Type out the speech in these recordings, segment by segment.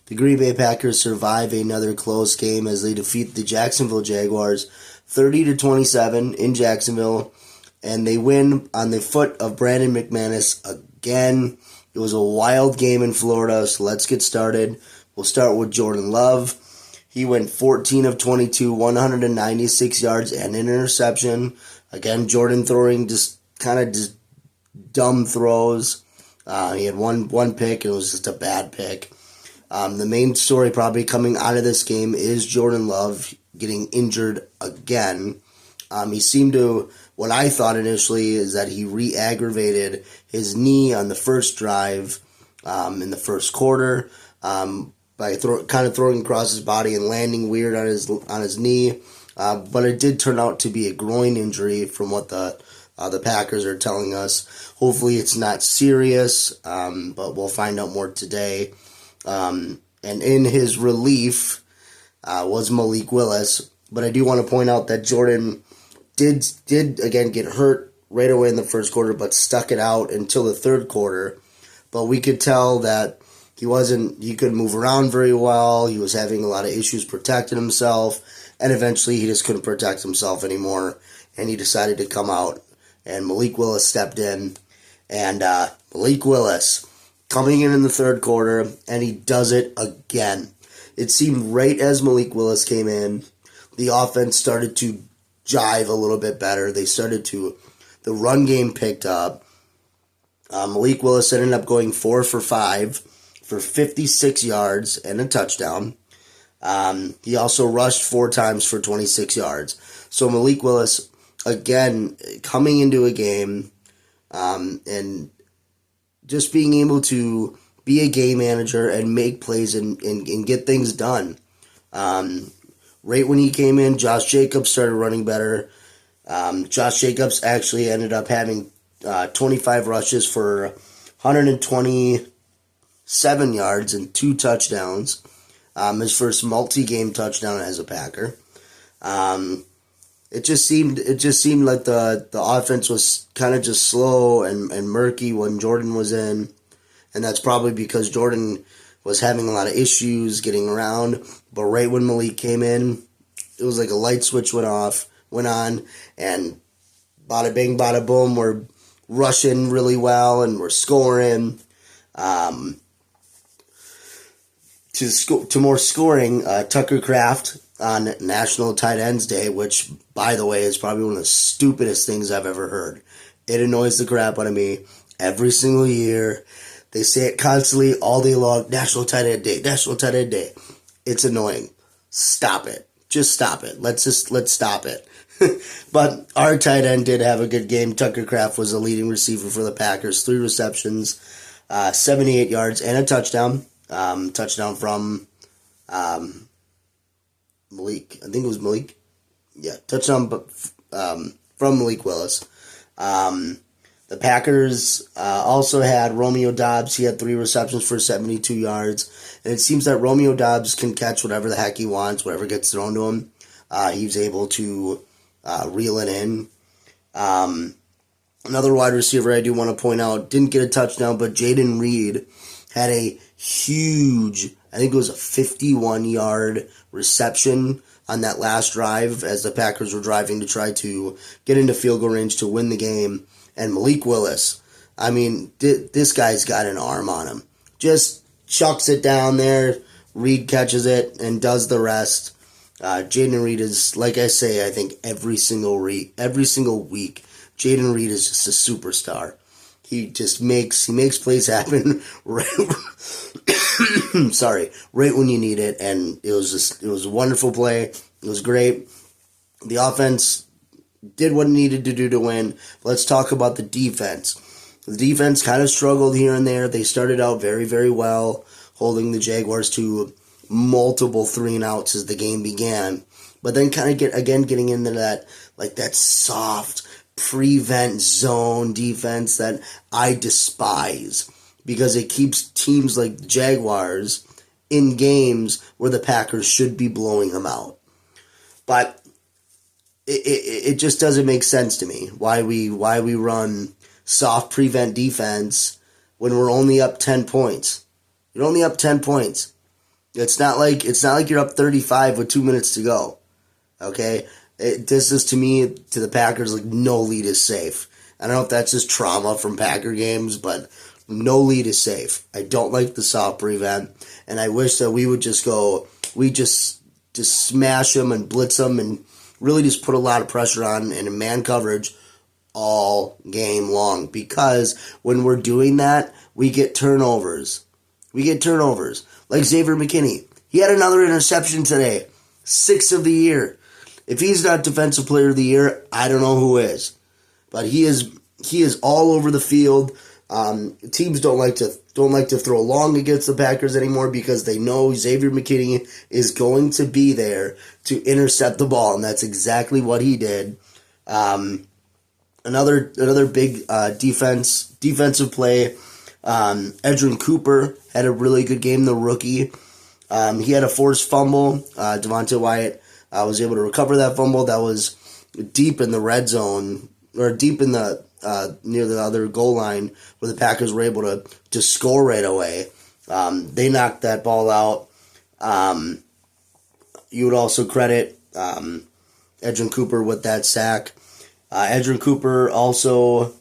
The Green Bay Packers survive another close game as they defeat the Jacksonville Jaguars 30-27 in Jacksonville, and they win on the foot of Brandon McManus again. It was a wild game in Florida, so let's get started. We'll start with Jordan Love. He went 14 of 22, 196 yards and an interception. Again, Jordan throwing just dumb throws. He had one pick, and it was just a bad pick. The main story probably coming out of this game is Jordan Love getting injured again. He seemed to, what I thought initially is that he re-aggravated his knee on the first drive in the first quarter by throwing across his body and landing weird on his knee. But it did turn out to be a groin injury from what the Packers are telling us. Hopefully it's not serious, but we'll find out more today. And in his relief was Malik Willis. But I do want to point out that Jordan did again get hurt right away in the first quarter, but stuck it out until the third quarter. But we could tell that he couldn't move around very well. He was having a lot of issues protecting himself, and eventually he just couldn't protect himself anymore, and he decided to come out, and Malik Willis stepped in, and Malik Willis coming in the third quarter, and he does it again. It seemed right as Malik Willis came in, the offense started to jive a little bit better. The run game picked up. Malik Willis ended up going 4 for 5 for 56 yards and a touchdown. He also rushed 4 times for 26 yards. So Malik Willis, again, coming into a game and just being able to be a game manager and make plays and get things done. Right when he came in, Josh Jacobs started running better. Josh Jacobs actually ended up having 25 rushes for 127 yards and 2 touchdowns. His first multi-game touchdown as a Packer. It just seemed like the offense was kind of just slow and murky when Jordan was in, and that's probably because Jordan was having a lot of issues getting around. But right when Malik came in, it was like a light switch went on, and bada bing, bada boom, we're rushing really well and we're scoring. To more scoring, Tucker Kraft on National Tight Ends Day, which, by the way, is probably one of the stupidest things I've ever heard. It annoys the crap out of me every single year. They say it constantly all day long, National Tight End Day, National Tight End Day. It's annoying. Stop it. Just stop it. Let's stop it. But our tight end did have a good game. Tucker Kraft was the leading receiver for the Packers. 3 receptions, 78 yards, and a touchdown. Touchdown from Malik. I think it was Malik. Yeah, touchdown from Malik Willis. The Packers also had Romeo Doubs. He had 3 receptions for 72 yards. And it seems that Romeo Doubs can catch whatever the heck he wants, whatever gets thrown to him. He's able to reel it in. Another wide receiver I do want to point out didn't get a touchdown, but Jaden Reed had a huge, I think it was a 51-yard reception on that last drive as the Packers were driving to try to get into field goal range to win the game. And Malik Willis, I mean, this guy's got an arm on him. Just chucks it down there. Reed catches it and does the rest. Jaden Reed is, like I say, I think every single week, Jaden Reed is just a superstar. He just makes plays happen right when you need it, and it was a wonderful play. It was great. The offense did what it needed to do to win. Let's talk about the defense. The defense kind of struggled here and there. They started out very, very well, holding the Jaguars to multiple 3-and-outs as the game began. But then kind of getting into that soft prevent zone defense that I despise, because it keeps teams like the Jaguars in games where the Packers should be blowing them out. But it just doesn't make sense to me why we run soft prevent defense when we're only up 10 points. You're only up 10 points. It's not like you're up 35 with 2 minutes to go. Okay, this is to me to the Packers like no lead is safe. I don't know if that's just trauma from Packer games, but no lead is safe. I don't like the soft prevent, and I wish that we would just smash them and blitz them and really just put a lot of pressure on and in man coverage all game long, because when we're doing that, we get turnovers. Like Xavier McKinney. He had another interception today. 6th of the year. If he's not Defensive Player of the Year, I don't know who is. But he is all over the field. Teams don't like to throw long against the Packers anymore because they know Xavier McKinney is going to be there to intercept the ball, and that's exactly what he did. Another big defensive play. Edgerrin Cooper had a really good game, the rookie. He had a forced fumble. Devontae Wyatt was able to recover that fumble. That was deep in the red zone, or deep in the near the other goal line, where the Packers were able to score right away. They knocked that ball out. You would also credit Edgerrin Cooper with that sack. Edgerrin Cooper also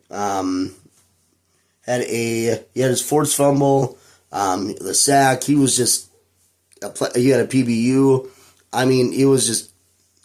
had his forced fumble, the sack. He was just he had a PBU. I mean, he was just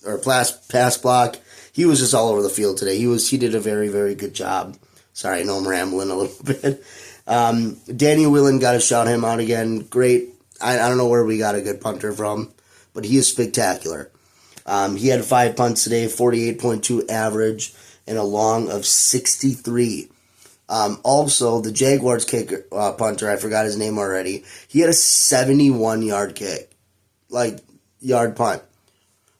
or pass block. He was just all over the field today. He did a very, very good job. Sorry, I know I'm rambling a little bit. Daniel Whelan got to shout him out again. Great. I don't know where we got a good punter from, but he is spectacular. He had 5 punts today, 48.2 average, and a long of 63. Also, the Jaguars kicker punter, I forgot his name already. He had a 71-yard kick, yard punt.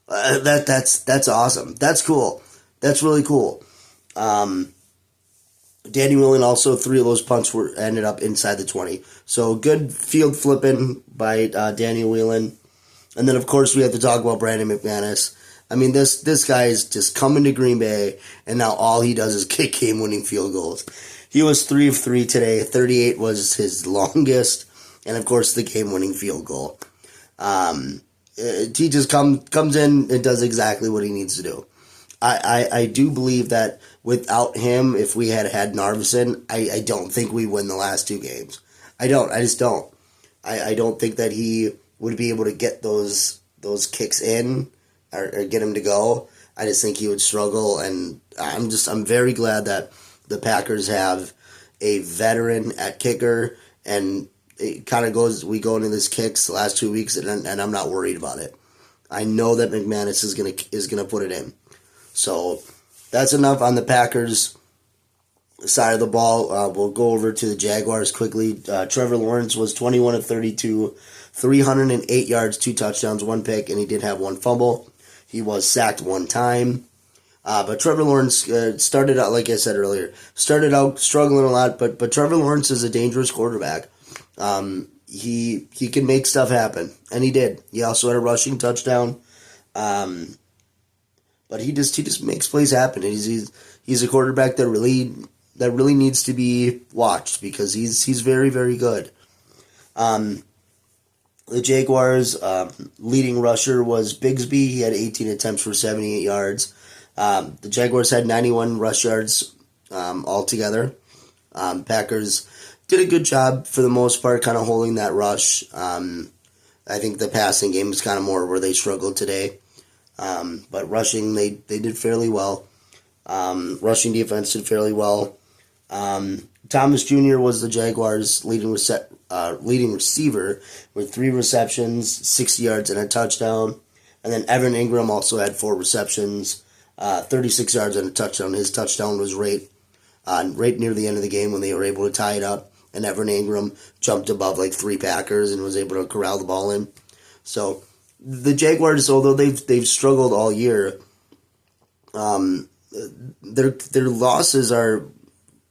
That's awesome. That's cool. That's really cool. Danny Whelan also 3 of those punts ended up inside the 20. So good field flipping by Danny Whelan. And then of course we have to talk about Brandon McManus. I mean this guy is just coming to Green Bay, and now all he does is kick game-winning field goals. He was 3 of 3 today. 38 was his longest, and of course the game-winning field goal. He just comes in and does exactly what he needs to do. I do believe that without him, if we had Narveson, I don't think we win the last 2 games. I just don't. I don't think that he would be able to get those kicks in or get him to go. I just think he would struggle, and I'm very glad that the Packers have a veteran at kicker, and it kind of we go into this kicks the last 2 weeks, and I'm not worried about it. I know that McManus is gonna put it in. So that's enough on the Packers side of the ball. We'll go over to the Jaguars quickly. Trevor Lawrence was 21 of 32, 308 yards, 2 touchdowns, 1 pick, and he did have 1 fumble. He was sacked 1 time. But Trevor Lawrence started out, like I said earlier, struggling a lot, but Trevor Lawrence is a dangerous quarterback. He can make stuff happen, and he did. He also had a rushing touchdown. But he just makes plays happen. He's a quarterback that really needs to be watched, because he's very, very good. The Jaguars' leading rusher was Bigsby. He had 18 attempts for 78 yards. The Jaguars had 91 rush yards altogether. Packers did a good job for the most part, kind of holding that rush. I think the passing game is kind of more where they struggled today. But rushing, they did fairly well. Rushing defense did fairly well. Thomas Jr. was the Jaguars' leading receiver with 3 receptions, 60 yards, and a touchdown. And then Evan Ingram also had 4 receptions, 36 yards, and a touchdown. His touchdown was right near the end of the game when they were able to tie it up. And Evan Ingram jumped above 3 Packers and was able to corral the ball in. So the Jaguars, although they've struggled all year, their losses are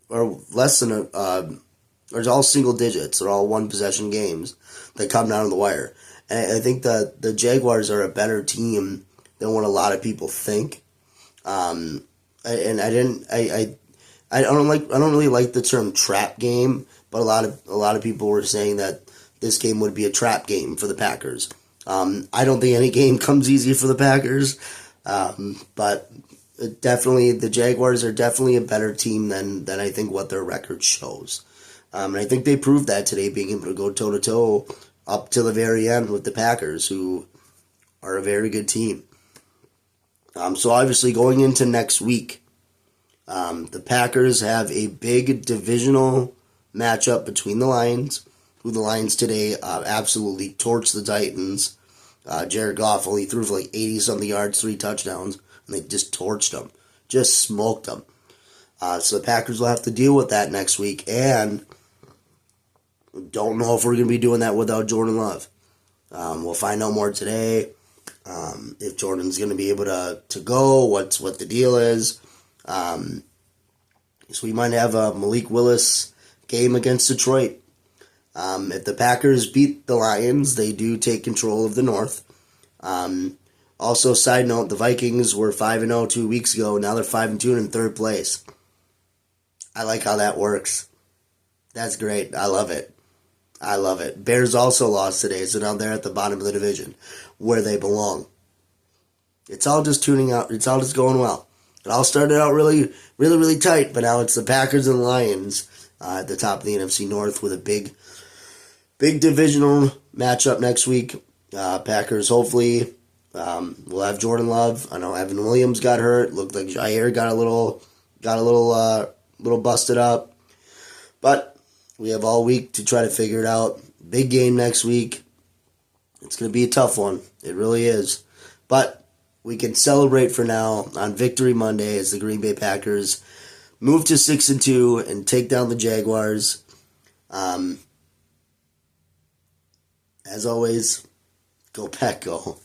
less than are all single digits. They're all 1-possession games that come down to the wire. And I think that the Jaguars are a better team than what a lot of people think. And I don't really like the term trap game, but a lot of people were saying that this game would be a trap game for the Packers. I don't think any game comes easy for the Packers, but definitely the Jaguars are definitely a better team than I think what their record shows. And I think they proved that today, being able to go toe-to-toe up to the very end with the Packers, who are a very good team. So obviously going into next week, the Packers have a big divisional matchup between the Lions, who the Lions today absolutely torched the Titans. Jared Goff only threw for like 80-something yards, 3 touchdowns, and they just torched them, just smoked them. So the Packers will have to deal with that next week, and don't know if we're going to be doing that without Jordan Love. We'll find out more today. If Jordan's going to be able to go, what the deal is. So we might have a Malik Willis game against Detroit. If the Packers beat the Lions, they do take control of the North. Also, side note, the Vikings were 5-0 2 weeks ago. Now they're 5-2 in third place. I like how that works. That's great. I love it. I love it. Bears also lost today, so now they're at the bottom of the division, where they belong. It's all just tuning out. It's all just going well. It all started out really, really, really tight, but now it's the Packers and Lions at the top of the NFC North with a big divisional matchup next week. Packers hopefully will have Jordan Love. I know Evan Williams got hurt. Looked like Jair got a little busted up, but we have all week to try to figure it out. Big game next week. It's going to be a tough one. It really is. But we can celebrate for now on Victory Monday as the Green Bay Packers move to 6-2 and take down the Jaguars. As always, go Pack, go.